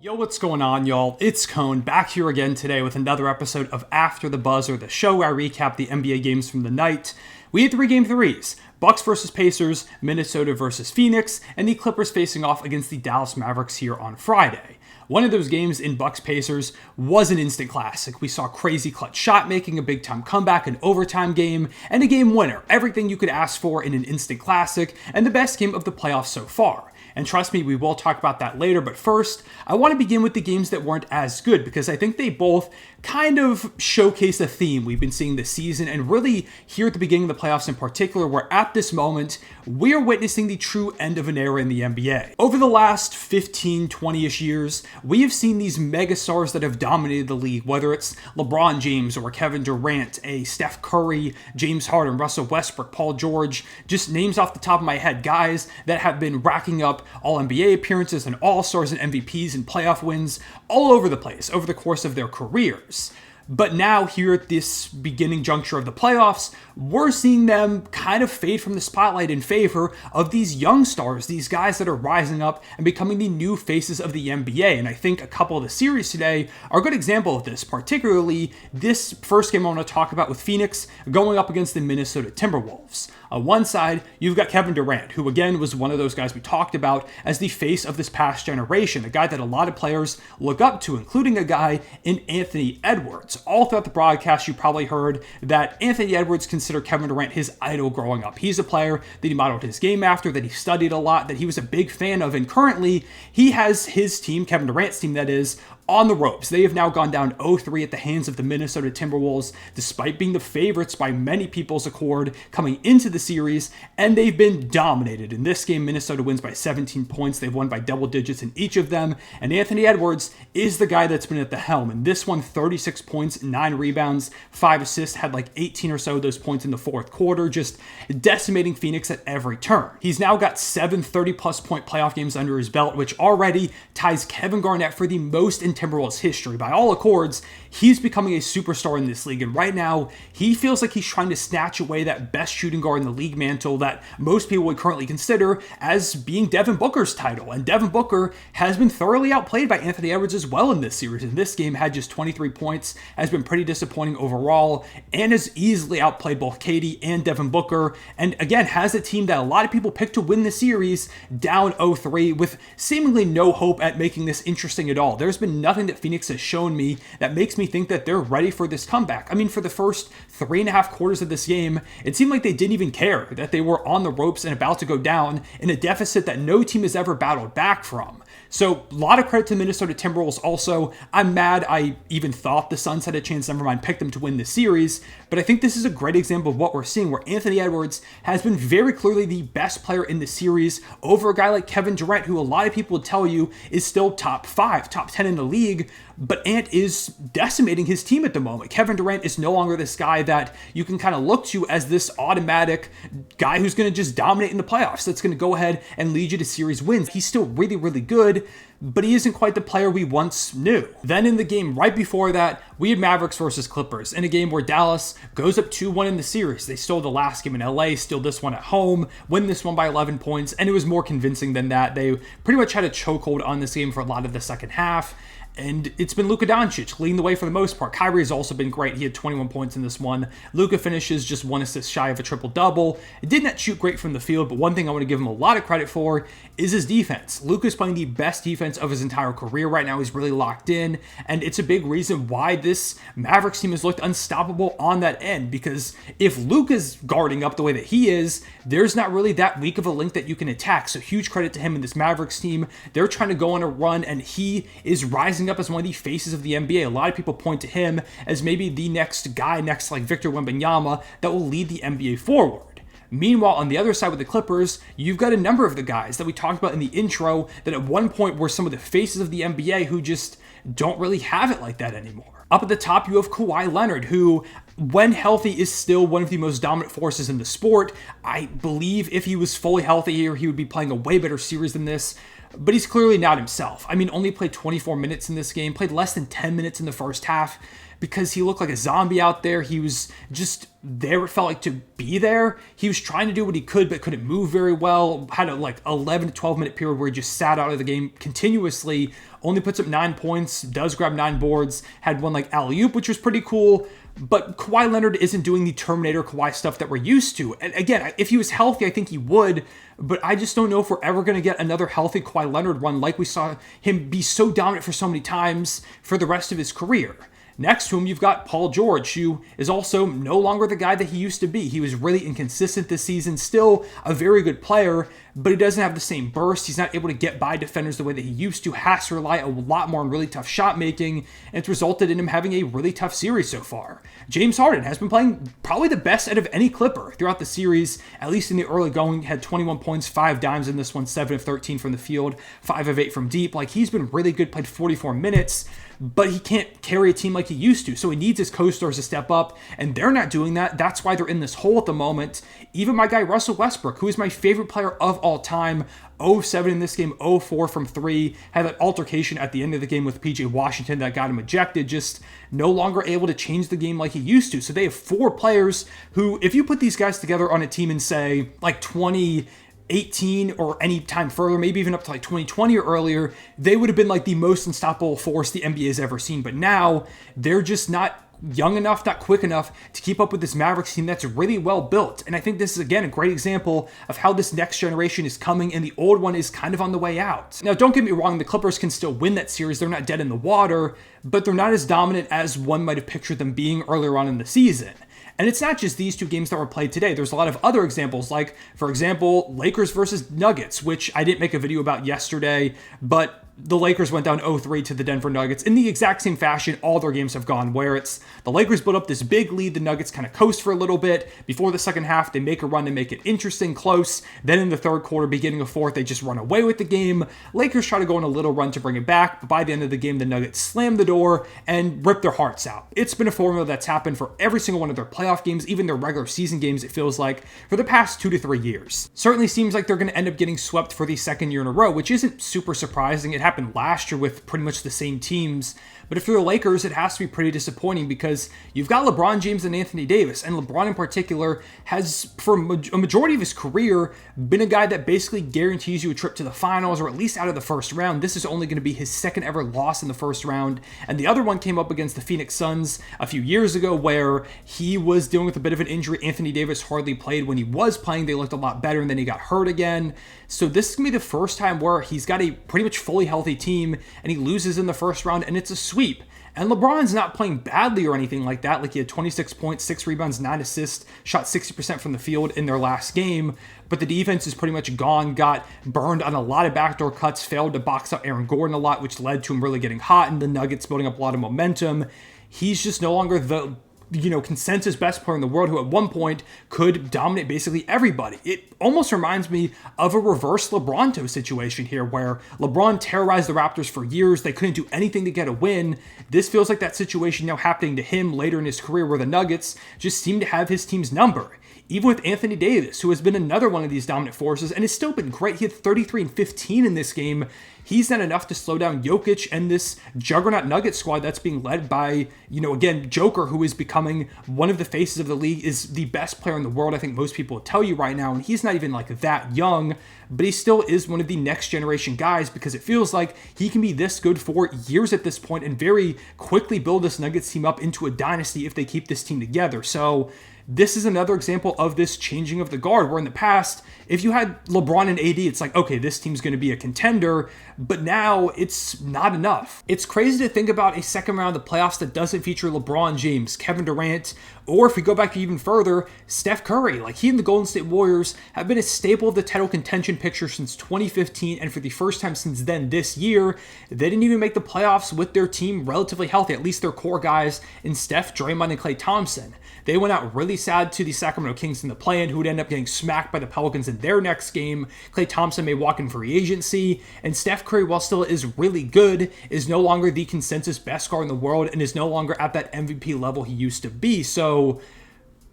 Yo, what's going on, y'all? It's Cone, back here again today with another episode of After the Buzzer, the show where I recap the NBA games from the night. We had 3 Game 3s, Bucks versus Pacers, Minnesota versus Phoenix, and the Clippers facing off against the Dallas Mavericks here on Friday. One of those games in Bucks-Pacers was an instant classic. We saw crazy clutch shot making, a big-time comeback, an overtime game, and a game winner. Everything you could ask for in an instant classic, and the best game of the playoffs so far. And trust me, we will talk about that later, but first, I want to begin with the games that weren't as good, because I think they both kind of showcase a theme we've been seeing this season, and really here at the beginning of the playoffs in particular, where at this moment, we are witnessing the true end of an era in the NBA. Over the last 15, 20-ish years, we have seen these megastars that have dominated the league, whether it's LeBron James or Kevin Durant, a Steph Curry, James Harden, Russell Westbrook, Paul George, just names off the top of my head, guys that have been racking up All-NBA appearances and All-Stars and MVPs and playoff wins all over the place over the course of their careers. But now, here at this beginning juncture of the playoffs, we're seeing them kind of fade from the spotlight in favor of these young stars, these guys that are rising up and becoming the new faces of the NBA. And I think a couple of the series today are a good example of this, particularly this first game I want to talk about with Phoenix going up against the Minnesota Timberwolves. On one side, you've got Kevin Durant, who again was one of those guys we talked about as the face of this past generation, a guy that a lot of players look up to, including a guy in Anthony Edwards. All throughout the broadcast, you probably heard that Anthony Edwards considered Kevin Durant his idol growing up. He's a player that he modeled his game after, that he studied a lot, that he was a big fan of, and currently he has his team, Kevin Durant's team that is, on the ropes. They have now gone down 0-3 at the hands of the Minnesota Timberwolves, despite being the favorites by many people's accord coming into the series, and they've been dominated. In this game, Minnesota wins by 17 points. They've won by double digits in each of them, and Anthony Edwards is the guy that's been at the helm. In this one, 36 points, 9 rebounds, 5 assists, had like 18 or so of those points in the fourth quarter, just decimating Phoenix at every turn. He's now got 7 30-plus point playoff games under his belt, which already ties Kevin Garnett for the most in Timberwolves history. By all accords, he's becoming a superstar in this league, and right now, he feels like he's trying to snatch away that best shooting guard in the league mantle that most people would currently consider as being Devin Booker's title, and Devin Booker has been thoroughly outplayed by Anthony Edwards as well in this series. In this game, had just 23 points, has been pretty disappointing overall, and has easily outplayed both KD and Devin Booker, and again, has a team that a lot of people picked to win the series down 0-3 with seemingly no hope at making this interesting at all. There's been nothing that Phoenix has shown me that makes me think that they're ready for this comeback. I mean, for the first 3.5 quarters of this game, it seemed like they didn't even care that they were on the ropes and about to go down in a deficit that no team has ever battled back from. So, a lot of credit to the Minnesota Timberwolves also. I'm mad I even thought the Suns had a chance, never mind, picked them to win this series, but I think this is a great example of what we're seeing, where Anthony Edwards has been very clearly the best player in the series over a guy like Kevin Durant, who a lot of people would tell you is still top 5, top 10 in the league, but Ant is decimating his team at the moment. Kevin Durant is no longer this guy that you can kind of look to as this automatic guy who's going to just dominate in the playoffs, that's going to go ahead and lead you to series wins. He's still really, really good, but he isn't quite the player we once knew. Then in the game right before that, we had Mavericks versus Clippers, in a game where Dallas goes up 2-1 in the series. They stole the last game in LA, steal this one at home, win this one by 11 points, and it was more convincing than that. They pretty much had a chokehold on this game for a lot of the second half. And it's been Luka Doncic leading the way for the most part. Kyrie has also been great. He had 21 points in this one. Luka finishes just 1 assist shy of a triple-double. It did not shoot great from the field, but one thing I want to give him a lot of credit for is his defense. Luka's playing the best defense of his entire career right now. He's really locked in, and it's a big reason why this Mavericks team has looked unstoppable on that end, because if Luka's guarding up the way that he is, there's not really that weak of a link that you can attack. So huge credit to him and this Mavericks team. They're trying to go on a run, and he is rising up as one of the faces of the NBA. A lot of people point to him as maybe the next guy, next like Victor Wembanyama, that will lead the NBA forward. Meanwhile, on the other side with the Clippers, you've got a number of the guys that we talked about in the intro that at one point were some of the faces of the NBA who just don't really have it like that anymore. Up at the top, you have Kawhi Leonard, who, when healthy, is still one of the most dominant forces in the sport. I believe if he was fully healthy here, he would be playing a way better series than this. but he's clearly not himself. I mean, only played 24 minutes in this game, played less than 10 minutes in the first half because he looked like a zombie out there. He was just there, it felt like, to be there. He was trying to do what he could, but couldn't move very well. Had a 11 to 12 minute period where he just sat out of the game continuously, only puts up 9 points, does grab 9 boards, had one alley-oop, which was pretty cool. But Kawhi Leonard isn't doing the Terminator Kawhi stuff that we're used to. And again, if he was healthy, I think he would, but I just don't know if we're ever going to get another healthy Kawhi Leonard run like we saw him be so dominant for so many times for the rest of his career. Next to him, you've got Paul George, who is also no longer the guy that he used to be. He was really inconsistent this season, still a very good player, but he doesn't have the same burst. He's not able to get by defenders the way that he used to, has to rely a lot more on really tough shot making, and it's resulted in him having a really tough series so far. James Harden has been playing probably the best out of any Clipper throughout the series, at least in the early going. Had 21 points, 5 dimes in this one, 7 of 13 from the field, 5 of 8 from deep. He's been really good, played 44 minutes, but he can't carry a team like he used to, so he needs his co-stars to step up, and they're not doing that. That's why they're in this hole at the moment. Even my guy Russell Westbrook, who is my favorite player of all time, 0-7 in this game, 0-4 from 3, had that altercation at the end of the game with PJ Washington that got him ejected, just no longer able to change the game like he used to. So they have 4 players who, if you put these guys together on a team in, say, 2018 or any time further, maybe even up to 2020 or earlier, they would have been the most unstoppable force the NBA has ever seen. But now they're just not young enough, not quick enough to keep up with this Mavericks team that's really well built. And I think this is, again, a great example of how this next generation is coming and the old one is kind of on the way out. Now, don't get me wrong, the Clippers can still win that series. They're not dead in the water, but they're not as dominant as one might have pictured them being earlier on in the season. And it's not just these 2 games that were played today. There's a lot of other examples, for example, Lakers versus Nuggets, which I didn't make a video about yesterday, but the Lakers went down 0-3 to the Denver Nuggets. In the exact same fashion, all their games have gone, where it's the Lakers build up this big lead, the Nuggets kind of coast for a little bit. Before the second half, they make a run to make it interesting, close. Then in the third quarter, beginning of fourth, they just run away with the game. Lakers try to go on a little run to bring it back, but by the end of the game, the Nuggets slam the door and rip their hearts out. It's been a formula that's happened for every single one of their playoff games, even their regular season games, it feels like, for the past 2 to 3 years. Certainly seems like they're going to end up getting swept for the second year in a row, which isn't super surprising. It happened last year with pretty much the same teams. But if you're the Lakers, it has to be pretty disappointing because you've got LeBron James and Anthony Davis, and LeBron in particular has, for a majority of his career, been a guy that basically guarantees you a trip to the finals or at least out of the first round. This is only going to be his second ever loss in the first round, and the other one came up against the Phoenix Suns a few years ago where he was dealing with a bit of an injury. Anthony Davis hardly played. When he was playing, they looked a lot better, and then he got hurt again. So this is going to be the first time where he's got a pretty much fully healthy team, and he loses in the first round, and it's a sweep. And LeBron's not playing badly or anything like that. He had 26 points, 6 rebounds, 9 assists, shot 60% from the field in their last game. But the defense is pretty much gone, got burned on a lot of backdoor cuts, failed to box out Aaron Gordon a lot, which led to him really getting hot, and the Nuggets building up a lot of momentum. He's just no longer the consensus best player in the world who at one point could dominate basically everybody. It almost reminds me of a reverse LeBronto situation here where LeBron terrorized the Raptors for years. They couldn't do anything to get a win. This feels like that situation now happening to him later in his career where the Nuggets just seem to have his team's number. Even with Anthony Davis, who has been another one of these dominant forces and has still been great. He had 33 and 15 in this game. He's not enough to slow down Jokic and this juggernaut Nugget squad that's being led by, again, Joker, who is becoming one of the faces of the league, is the best player in the world. I think most people would tell you right now, and he's not even that young, but he still is one of the next generation guys because it feels like he can be this good for years at this point and very quickly build this Nuggets team up into a dynasty if they keep this team together. So this is another example of this changing of the guard, where in the past, if you had LeBron and AD, it's okay, this team's going to be a contender, but now it's not enough. It's crazy to think about a second round of the playoffs that doesn't feature LeBron James, Kevin Durant, or if we go back even further, Steph Curry. He and the Golden State Warriors have been a staple of the title contention picture since 2015, and for the first time since then this year, they didn't even make the playoffs with their team relatively healthy, at least their core guys in Steph, Draymond, and Klay Thompson. They went out really sad to the Sacramento Kings in the play-in, who would end up getting smacked by the Pelicans in their next game. Klay Thompson may walk in free agency, and Steph Curry, while still is really good, is no longer the consensus best guard in the world and is no longer at that MVP level he used to be. So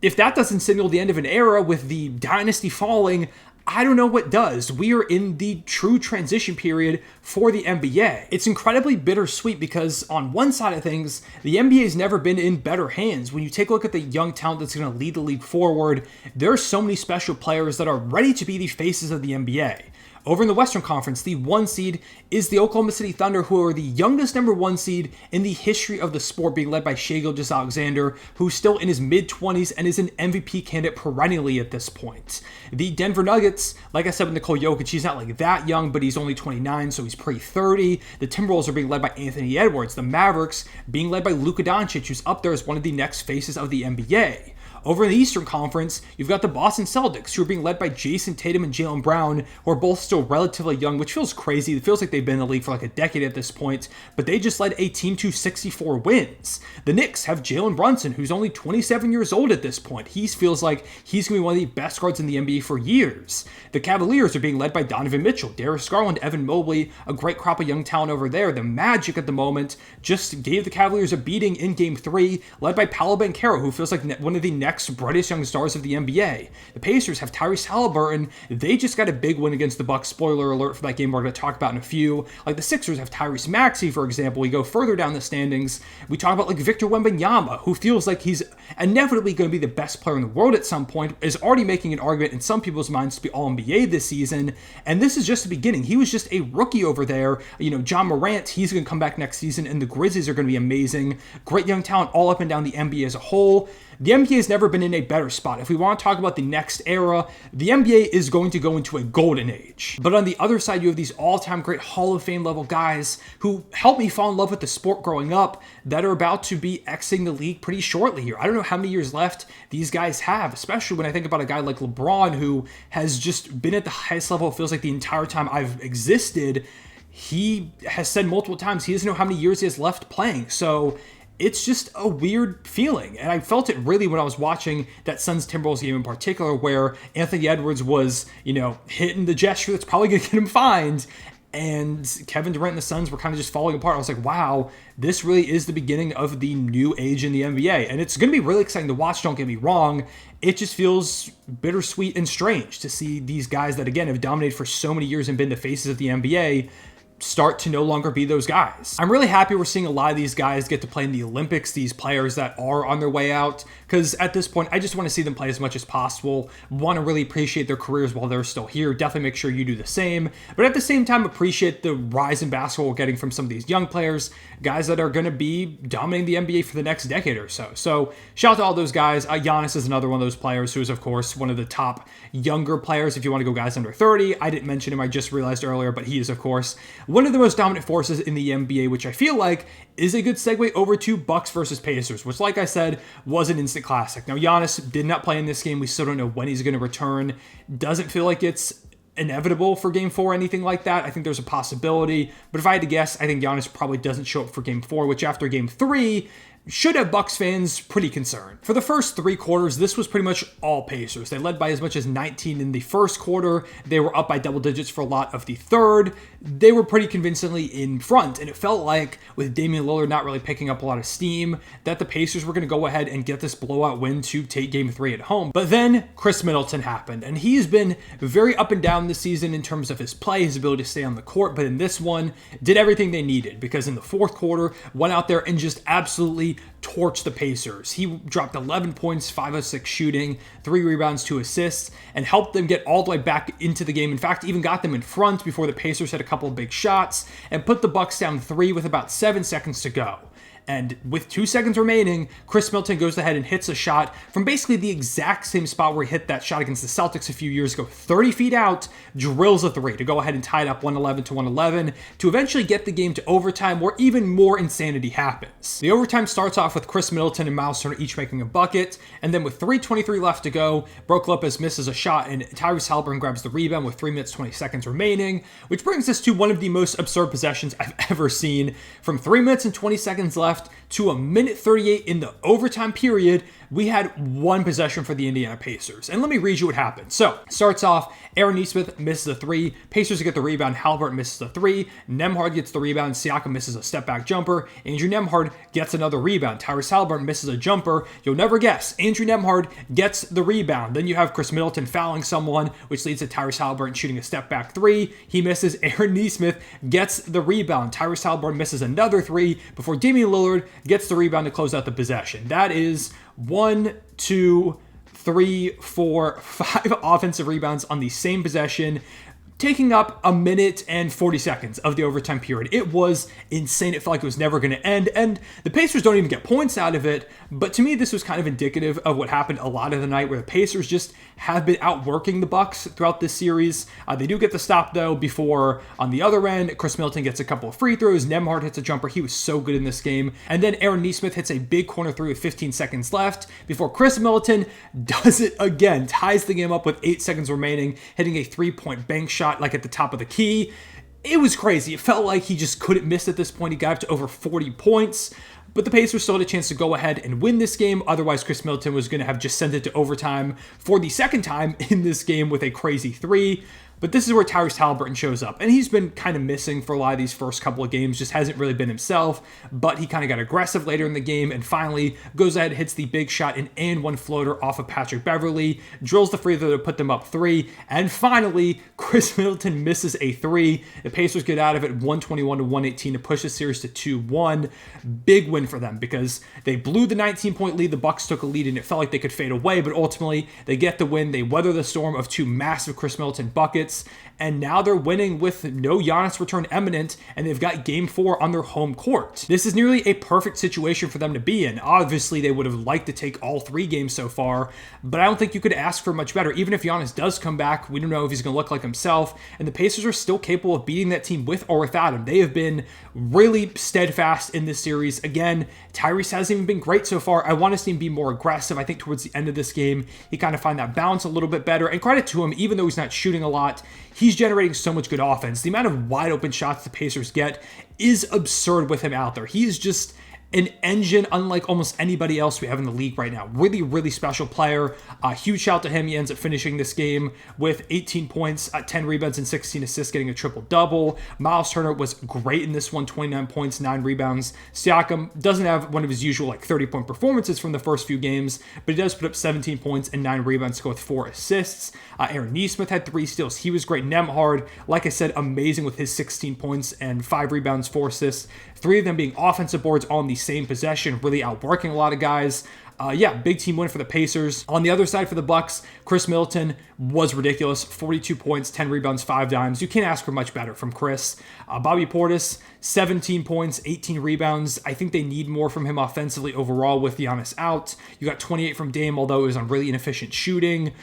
if that doesn't signal the end of an era with the dynasty falling, I don't know what does. We are in the true transition period for the NBA. It's incredibly bittersweet because on one side of things, the NBA's never been in better hands. When you take a look at the young talent that's going to lead the league forward, there are so many special players that are ready to be the faces of the NBA. Over in the Western Conference, the 1 seed is the Oklahoma City Thunder, who are the youngest number 1 seed in the history of the sport, being led by Shai Gilgeous-Alexander, who's still in his mid-20s and is an MVP candidate perennially at this point. The Denver Nuggets, like I said with Nikola Jokic, he's not like that young, but he's only 29, so he's pre-30. The Timberwolves are being led by Anthony Edwards. The Mavericks being led by Luka Doncic, who's up there as one of the next faces of the NBA. Over in the Eastern Conference, you've got the Boston Celtics, who are being led by Jayson Tatum and Jaylen Brown, who are both still relatively young, which feels crazy. It feels like they've been in the league for like a decade at this point, but they just led a team to 64 wins. The Knicks have Jalen Brunson, who's only 27 years old at this point. He feels like he's going to be one of the best guards in the NBA for years. The Cavaliers are being led by Donovan Mitchell, Darius Garland, Evan Mobley, a great crop of young talent over there. The Magic at the moment just gave the Cavaliers a beating in Game 3, led by Paolo Banchero, who feels like one of the next brightest young stars of the NBA. The Pacers have Tyrese Halliburton. They just got a big win against the Bucks. Spoiler alert for that game we're going to talk about in a few. Like the Sixers have Tyrese Maxey, for example. We go further down the standings. We talk about like Victor Wembanyama, who feels like he's inevitably going to be the best player in the world at some point, is already making an argument in some people's minds to be All-NBA this season. And this is just the beginning. He was just a rookie over there. John Morant, he's going to come back next season, and the Grizzlies are going to be amazing. Great young talent all up and down the NBA as a whole. The NBA has never been in a better spot. If we want to talk about the next era, the NBA is going to go into a golden age. But on the other side, you have these all-time great Hall of Fame level guys who helped me fall in love with the sport growing up that are about to be exiting the league pretty shortly here. I don't know how many years left these guys have, especially when I think about a guy like LeBron, who has just been at the highest level, it feels like the entire time I've existed. He has said multiple times he doesn't know how many years he has left playing. So it's just a weird feeling. And I felt it really when I was watching that Suns-Timberwolves game in particular, where Anthony Edwards was, hitting the gesture that's probably going to get him fined. And Kevin Durant and the Suns were kind of just falling apart. I was like, wow, this really is the beginning of the new age in the NBA. And it's going to be really exciting to watch, don't get me wrong. It just feels bittersweet and strange to see these guys that, again, have dominated for so many years and been the faces of the NBA start to no longer be those guys. I'm really happy we're seeing a lot of these guys get to play in the Olympics, these players that are on their way out, because at this point, I just want to see them play as much as possible, want to really appreciate their careers while they're still here. Definitely make sure you do the same, but at the same time, appreciate the rise in basketball we're getting from some of these young players, guys that are going to be dominating the NBA for the next decade or so. So shout out to all those guys. Giannis is another one of those players who is, of course, one of the top younger players if you want to go guys under 30. I didn't mention him, I just realized earlier, but he is, of course, one of the most dominant forces in the NBA, which I feel like is a good segue over to Bucks versus Pacers, which, like I said, was an instant classic. Now, Giannis did not play in this game. We still don't know when he's going to return. Doesn't feel like it's inevitable for Game 4 or anything like that. I think there's a possibility, but if I had to guess, I think Giannis probably doesn't show up for Game 4, which after Game 3 should have Bucks fans pretty concerned. For the first 3 quarters, this was pretty much all Pacers. They led by as much as 19 in the first quarter. They were up by double digits for a lot of the third. They were pretty convincingly in front, and it felt like, with Damian Lillard not really picking up a lot of steam, that the Pacers were going to go ahead and get this blowout win to take Game 3 at home. But then Chris Middleton happened, and he's been very up and down this season in terms of his play, his ability to stay on the court, but in this one, did everything they needed, because in the fourth quarter, went out there and just absolutely torched the Pacers. He dropped 11 points, 5 of 6 shooting, 3 rebounds, 2 assists, and helped them get all the way back into the game. In fact, even got them in front before the Pacers had a couple of big shots and put the Bucks down 3 with about 7 seconds to go. And with 2 seconds remaining, Chris Middleton goes ahead and hits a shot from basically the exact same spot where he hit that shot against the Celtics a few years ago, 30 feet out, drills a 3 to go ahead and tie it up 111 to 111 to eventually get the game to overtime, where even more insanity happens. The overtime starts off with Chris Middleton and Miles Turner each making a bucket, and then with 3:23 left to go, Brook Lopez misses a shot and Tyrese Halliburton grabs the rebound with 3 minutes 20 seconds remaining, which brings us to one of the most absurd possessions I've ever seen. From 3 minutes and 20 seconds left to a minute 38 in the overtime period, we had one possession for the Indiana Pacers. And let me read you what happened. So, starts off, Aaron Nesmith misses a three. Pacers get the rebound. Halliburton misses a three. Nembhard gets the rebound. Siakam misses a step-back jumper. Andrew Nembhard gets another rebound. Tyrese Halliburton misses a jumper. You'll never guess. Andrew Nembhard gets the rebound. Then you have Chris Middleton fouling someone, which leads to Tyrese Halliburton shooting a step-back three. He misses. Aaron Nesmith gets the rebound. Tyrese Halliburton misses another three before Damian Lillard gets the rebound to close out the possession. That is 1, 2, 3, 4, 5 offensive rebounds on the same possession, taking up a minute and 40 seconds of the overtime period. It was insane. It felt like it was never going to end. And the Pacers don't even get points out of it. But to me, this was kind of indicative of what happened a lot of the night, where the Pacers just have been outworking the Bucks throughout this series. They do get the stop, though, before on the other end, Chris Middleton gets a couple of free throws. Nembhard hits a jumper. He was so good in this game. And then Aaron Nesmith hits a big corner three with 15 seconds left before Chris Middleton does it again, ties the game up with 8 seconds remaining, hitting a three-point bank shot like at the top of the key. It was crazy. It felt like he just couldn't miss at this point. He got up to over 40 points. But the Pacers still had a chance to go ahead and win this game. Otherwise, Chris Middleton was going to have just sent it to overtime for the second time in this game with a crazy three. But this is where Tyrese Halliburton shows up. And he's been kind of missing for a lot of these first couple of games, just hasn't really been himself. But he kind of got aggressive later in the game and finally goes ahead, hits the big shot, an and one floater off of Patrick Beverley, drills the free throw to put them up 3. And finally, Chris Middleton misses a 3. The Pacers get out of it 121-118 to push the series to 2-1. Big win for them because they blew the 19-point lead. The Bucks took a lead and it felt like they could fade away, but ultimately they get the win. They weather the storm of 2 massive Chris Middleton buckets. And now they're winning with no Giannis return imminent, and they've got game 4 on their home court. This is nearly a perfect situation for them to be in. Obviously, they would have liked to take all 3 games so far, but I don't think you could ask for much better. Even if Giannis does come back, we don't know if he's going to look like himself, and the Pacers are still capable of beating that team with or without him. They have been really steadfast in this series. Again, Tyrese hasn't even been great so far. I want to see him be more aggressive. I think towards the end of this game, he kind of find that balance a little bit better, and credit to him, even though he's not shooting a lot, he's generating so much good offense. The amount of wide open shots the Pacers get is absurd with him out there. He is just an engine unlike almost anybody else we have in the league right now. Really, really special player. Huge shout to him. He ends up finishing this game with 18 points, 10 rebounds, and 16 assists, getting a triple-double. Miles Turner was great in this one, 29 points, 9 rebounds. Siakam doesn't have one of his usual 30-point performances from the first few games, but he does put up 17 points and 9 rebounds to go with 4 assists. Aaron Nesmith had 3 steals. He was great. Nembhard, like I said, amazing with his 16 points and 5 rebounds, 4 assists. 3 of them being offensive boards on the same possession, really outworking a lot of guys. Big team win for the Pacers. On the other side for the Bucks, Chris Middleton was ridiculous. 42 points, 10 rebounds, 5 dimes. You can't ask for much better from Chris. Bobby Portis, 17 points, 18 rebounds. I think they need more from him offensively overall with Giannis out. You got 28 from Dame, although it was on really inefficient shooting.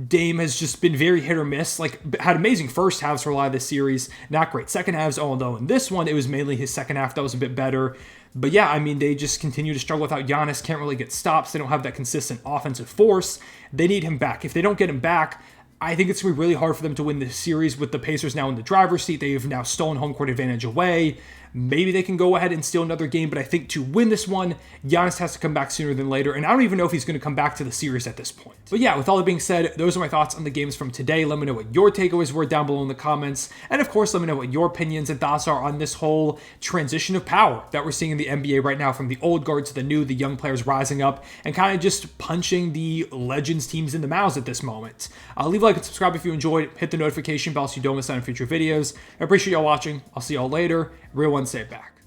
Dame has just been very hit or miss, had amazing first halves for a lot of this series, not great second halves, although in this one, it was mainly his second half that was a bit better. But yeah, they just continue to struggle without Giannis, can't really get stops, they don't have that consistent offensive force. They need him back. If they don't get him back, I think it's going to be really hard for them to win this series with the Pacers now in the driver's seat. They've now stolen home court advantage away. Maybe they can go ahead and steal another game, but I think to win this one, Giannis has to come back sooner than later, and I don't even know if he's going to come back to the series at this point. But yeah, with all that being said, those are my thoughts on the games from today. Let me know what your takeaways were down below in the comments, and of course, let me know what your opinions and thoughts are on this whole transition of power that we're seeing in the NBA right now, from the old guard to the new, the young players rising up, and kind of just punching the legends teams in the mouths at this moment. Leave a like and subscribe if you enjoyed. Hit the notification bell so you don't miss out on future videos. I appreciate y'all watching. I'll see y'all later. Real one, say it back.